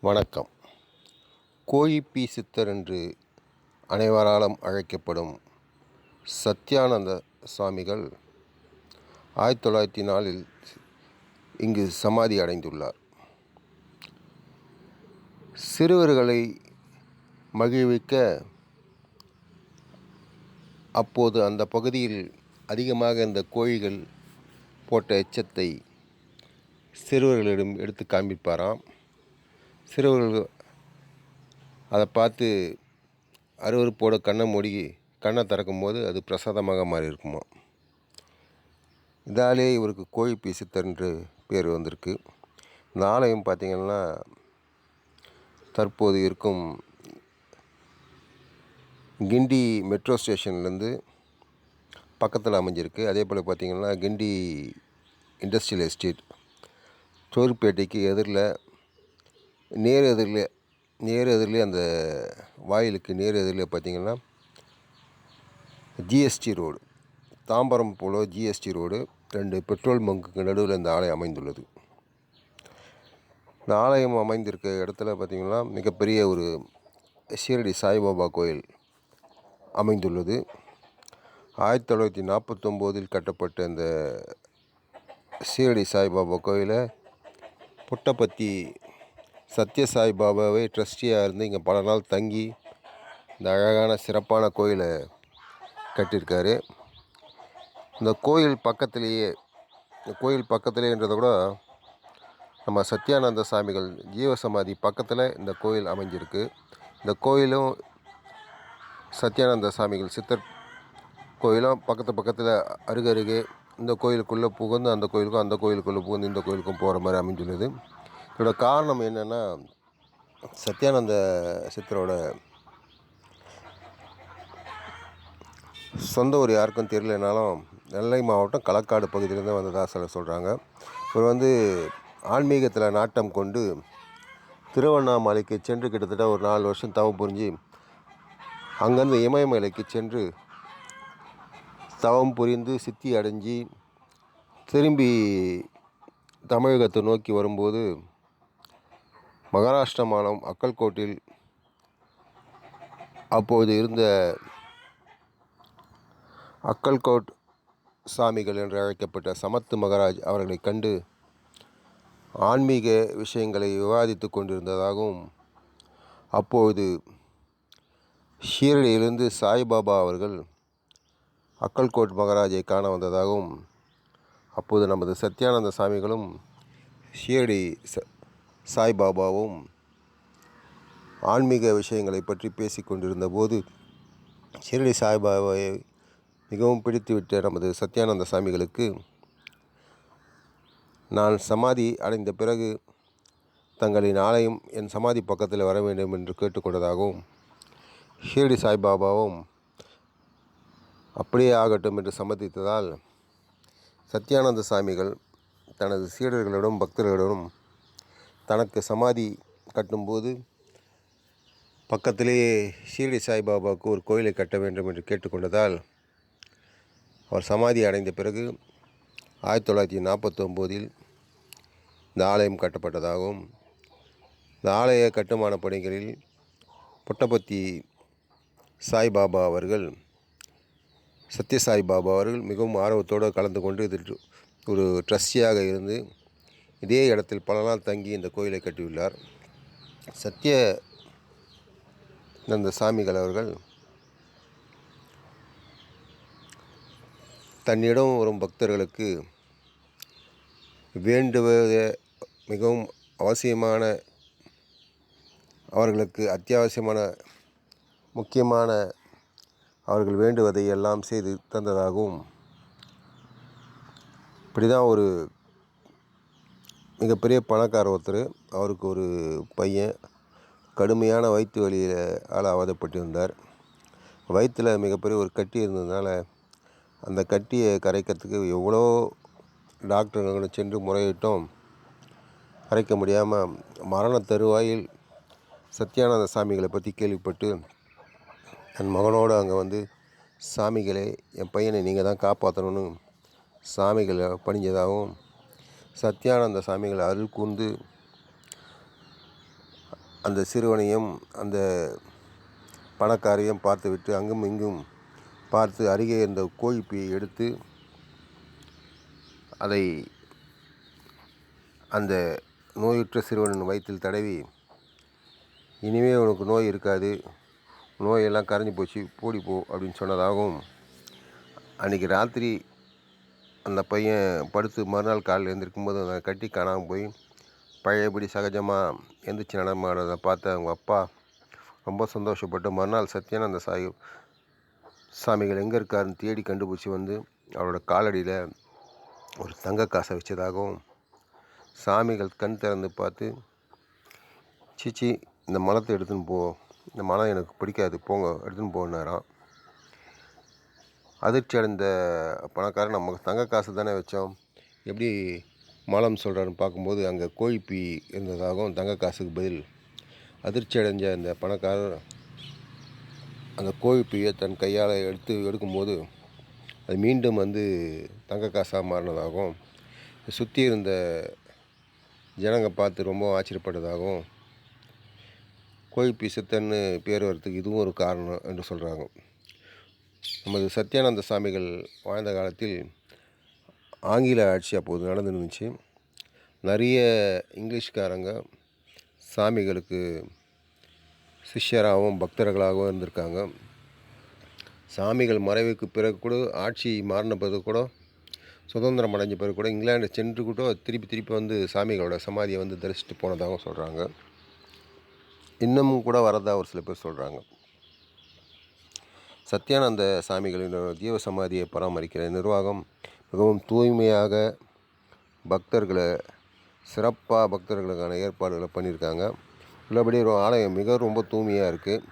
வணக்கம். கோழிப்பீ சித்தர் என்று அனைவராலும் அழைக்கப்படும் சத்யானந்த சுவாமிகள் 1904 இங்கு சமாதி அடைந்துள்ளார். சிறுவர்களை மகிழ்விக்க அப்போது அந்த பகுதியில் அதிகமாக இந்த கோழிகள் போட்ட எச்சத்தை சிறுவர்களிடம் எடுத்து காண்பிப்பாராம். சிறுவர்கள் அதை பார்த்து அருவருப்போடு கண்ணை திறக்கும்போது அது பிரசாதமாக மாறி இருக்குமா. இதாலே இவருக்கு கோழிப்பீ சித்தர் என்று பேர் வந்திருக்கு. இந்த ஆலயம் பார்த்திங்கன்னா தற்போது இருக்கும் கிண்டி மெட்ரோ ஸ்டேஷன்லேருந்து பக்கத்தில் அமைஞ்சிருக்கு. அதே போல் பார்த்திங்கன்னா கிண்டி இண்டஸ்ட்ரியல் எஸ்டேட் சோர்பேட்டைக்கு நேர் எதிரிலே அந்த வாயிலுக்கு நேர் எதிரிலே பார்த்திங்கன்னா ஜிஎஸ்டி ரோடு, தாம்பரம் போல ஜிஎஸ்டி ரோடு, 2 பெட்ரோல் பங்குக்கு நடுவில் இந்த ஆலயம் அமைந்துள்ளது. இந்த ஆலயம் அமைந்திருக்க இடத்துல பார்த்திங்கன்னா மிகப்பெரிய ஒரு ஷீரடி சாய்பாபா கோயில் அமைந்துள்ளது. 1949 கட்டப்பட்ட இந்த ஷீரடி சாய்பாபா கோயிலை புட்டபர்த்தி சத்யசாய் பாபாவே ட்ரஸ்டியாக இருந்து இங்கே பல நாள் தங்கி இந்த அழகான சிறப்பான கோயிலை கட்டியிருக்காரு. இந்த கோயில் பக்கத்திலேன்றதை கூட நம்ம சத்யானந்த சாமிகள் ஜீவசமாதி பக்கத்தில் இந்த கோயில் அமைஞ்சிருக்கு. இந்த கோயிலும் சத்யானந்த சாமிகள் சித்தர் கோயிலும் பக்கத்தில் அருகருகே இந்த கோயிலுக்குள்ளே புகுந்து அந்த கோயிலுக்குள்ளே புகுந்து இந்த கோயிலுக்கும் போகிற மாதிரி அமைந்துள்ளது. இதோட காரணம் என்னென்னா, சத்யானந்த சித்தரோட சொந்த ஊர் யாருக்கும் தெரியலனாலும் நெல்லை மாவட்டம் களக்காடு பகுதியிலேருந்து வந்ததாக சொல்கிறாங்க. இவர் ஆன்மீகத்தில் நாட்டம் கொண்டு திருவண்ணாமலைக்கு சென்று கிட்டத்தட்ட ஒரு 4 வருஷம் தவம் புரிஞ்சு அங்கேருந்து இமயமலைக்கு சென்று தவம் புரிந்து சித்தி அடைஞ்சி திரும்பி தமிழகத்தை நோக்கி வரும்போது மகாராஷ்டிரா மாநிலம் அக்கல்கோட்டில் அப்போது இருந்த அக்கல்கோட் சாமிகள் என்று அழைக்கப்பட்ட சமத்து மகாராஜ் அவர்களை கண்டு ஆன்மீக விஷயங்களை விவாதித்து கொண்டிருந்ததாகவும், அப்போது ஷீரடியிலிருந்து சாய்பாபா அவர்கள் அக்கல்கோட் மகாராஜை காண வந்ததாகவும், அப்போது நமது சத்யானந்த சாமிகளும் ஷீரடி சாய்பாபாவும் ஆன்மீக விஷயங்களை பற்றி பேசி கொண்டிருந்த போது ஷீரடி சாய்பாபாவை மிகவும் பிடித்துவிட்ட நமது சத்யானந்த சாமிகளுக்கு நான் சமாதி அடைந்த பிறகு தங்களின் ஆலயம் என் சமாதி பக்கத்தில் வர வேண்டும் என்று கேட்டுக்கொண்டதாகவும், ஷீரடி சாய்பாபாவும் அப்படியே ஆகட்டும் என்று சம்மதித்ததால் சத்யானந்த சாமிகள் தனது சீடர்களிடம் பக்தர்களிடம் தனக்கு சமாதி கட்டும்போது பக்கத்திலேயே ஷீரடி சாய்பாபாவுக்கு ஒரு கோயிலை கட்ட வேண்டும் என்று கேட்டுக்கொண்டதால் அவர் சமாதி அடைந்த பிறகு 1949 இந்த ஆலயம் கட்டப்பட்டதாகவும், இந்த ஆலய கட்டுமான பணிகளில் புட்டபர்த்தி சாய்பாபா அவர்கள் சத்யசாய் பாபா அவர்கள் மிகவும் ஆர்வத்தோடு கலந்து கொண்டு இதில் ஒரு ட்ரஸ்டியாக இருந்து இதே இடத்தில் பல நாள் தங்கி இந்த கோயிலை கட்டியுள்ளார். சத்யானந்த சாமிகள் அவர்கள் தன்னிடம் வரும் பக்தர்களுக்கு வேண்டுவதே மிகவும் அவசியமான, அவர்களுக்கு அத்தியாவசியமான முக்கியமான அவர்கள் வேண்டுவதை எல்லாம் செய்து தந்ததாகவும், இப்படி தான் ஒரு மிகப்பெரிய பணக்கார ஒருத்தர், அவருக்கு ஒரு பையன் கடுமையான வயிற்று வலியால் அவதிப்பட்டிருந்தார். வயிற்றில் மிகப்பெரிய ஒரு கட்டி இருந்ததுனால அந்த கட்டியை கரைக்கிறதுக்கு எவ்வளோ டாக்டருங்களை சென்று முறையிட்டும் கரைக்க முடியாமல் மரண தருவாயில் சத்யானந்த சாமிகளை பற்றி கேள்விப்பட்டு என் மகனோடு அங்கே சாமிகளே, என் பையனை நீங்கள் தான் காப்பாற்றணும்னு சாமிகளை பணிஞ்சதாகவும், சத்யானந்த சாமிகள் அருள் கூர்ந்து அந்த சிறுவனையும் அந்த பணக்காரையும் பார்த்துவிட்டு அங்கும் இங்கும் பார்த்து அருகே இருந்த கோழிப்பியை எடுத்து அதை அந்த நோயுற்ற சிறுவனின் வயிற்றில் தடவி, இனிமேல் உனக்கு நோய் இருக்காது, நோயெல்லாம் கரைஞ்சி போச்சு, போ அப்படின்னு சொன்னதாகவும், அன்றைக்கி ராத்திரி அந்த பையன் படுத்து மறுநாள் காலையில் எழுந்திருக்கும்போது அதை கட்டி காணாமல் போய் பழையபடி சகஜமாக எந்திரிச்சு நடமாடுறதை பார்த்து அவங்க அப்பா ரொம்ப சந்தோஷப்பட்டு மறுநாள் சத்யானந்த சாமிகள் எங்கே இருக்காருன்னு தேடி கண்டுபிடிச்சி வந்து அவரோட காலடியில் ஒரு தங்க காசை வச்சதாகவும், சாமிகள் கண் திறந்து பார்த்து, சீச்சி இந்த மலத்தை எடுத்துன்னு போ, இந்த மலம் எனக்கு பிடிக்காது, போங்க எடுத்துன்னு போனாராம். அதிர்ச்சி அடைந்த பணக்காரன், நம்ம தங்க காசு தானே வச்சோம், எப்படி மலம் சொல்கிறாருன்னு பார்க்கும்போது அங்கே கோழிப்பி இருந்ததாகவும் தங்க காசுக்கு பதில். அதிர்ச்சி அடைஞ்ச அந்த பணக்காரர் அந்த கோழிப்பியை தன் கையால் எடுக்கும்போது அது மீண்டும் வந்து தங்க காசாக மாறினதாகவும், சுற்றி இருந்த ஜனங்க பார்த்து ரொம்ப ஆச்சரியப்பட்டதாகவும், கோழிப்பி சித்தன்னு பேர் வரத்துக்கு இதுவும் ஒரு காரணம் என்று சொல்கிறாங்க. நமது சத்யானந்த சாமிகள் வாழ்ந்த காலத்தில் ஆங்கில ஆட்சி அப்போது நடந்துருந்துச்சு. நிறைய இங்கிலீஷ்காரங்க சாமிகளுக்கு சிஷ்யராகவும் பக்தர்களாகவும் இருந்திருக்காங்க. சாமிகள் மறைவுக்கு பிறகு கூட, ஆட்சி மாறின பிறகு கூட, சுதந்திரம் அடைஞ்ச பிறகு கூட இங்கிலாந்து சென்று கூட திருப்பி வந்து சாமிகளோட சமாதியை வந்து தரிசித்து போனதாகவும் சொல்கிறாங்க. இன்னமும் கூட வரதா ஒரு சில பேர் சொல்கிறாங்க. சத்யானந்த சாமிகளின் ஜீவ சமாதியை பராமரிக்கிற நிர்வாகம் மிகவும் தூய்மையாக சிறப்பாக பக்தர்களுக்கான ஏற்பாடுகளை பண்ணியிருக்காங்க. உள்ளபடி ஆலயம் ரொம்ப தூய்மையாக இருக்குது.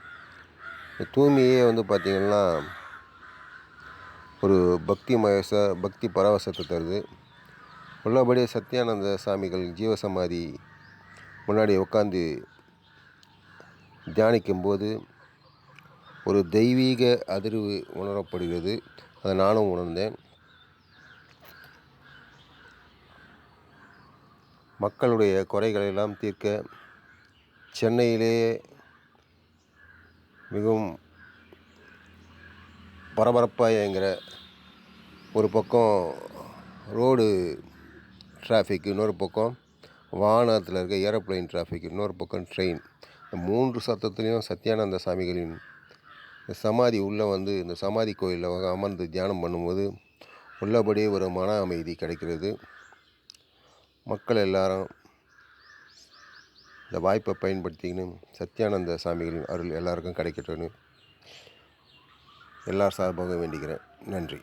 தூய்மையே வந்து பார்த்திங்கன்னா ஒரு பக்தி பரவசத்தை தருது. உள்ளபடி சத்யானந்த சாமிகள் ஜீவசமாதி முன்னாடி உட்காந்து தியானிக்கும்போது ஒரு தெய்வீக அதிர்வு உணரப்படுகிறது. அதை நானும் உணர்ந்தேன். மக்களுடைய குறைகளெல்லாம் தீர்க்க சென்னையிலேயே மிகவும் பரபரப்பாக இயங்குகிற, ஒரு பக்கம் ரோடு டிராஃபிக், இன்னொரு பக்கம் வாகனத்தில் இருக்க ஏரோப்ளைன் டிராஃபிக், இன்னொரு பக்கம் ட்ரெயின், இந்த 3 சத்தத்துலேயும் சத்யானந்த சாமிகளின் சமாதி உள்ளே வந்து இந்த சமாதி கோயிலில் அமர்ந்து தியானம் பண்ணும்போது உள்ளபடியே ஒரு மன அமைதி கிடைக்கிறது. மக்கள் எல்லாரும் இந்த வாய்ப்பை பயன்படுத்திக்கணும். சத்யானந்த சாமிகளின் அருள் எல்லாருக்கும் கிடைக்கட்டும்னு எல்லார் சார்பாக வேண்டிக்கிறேன். நன்றி.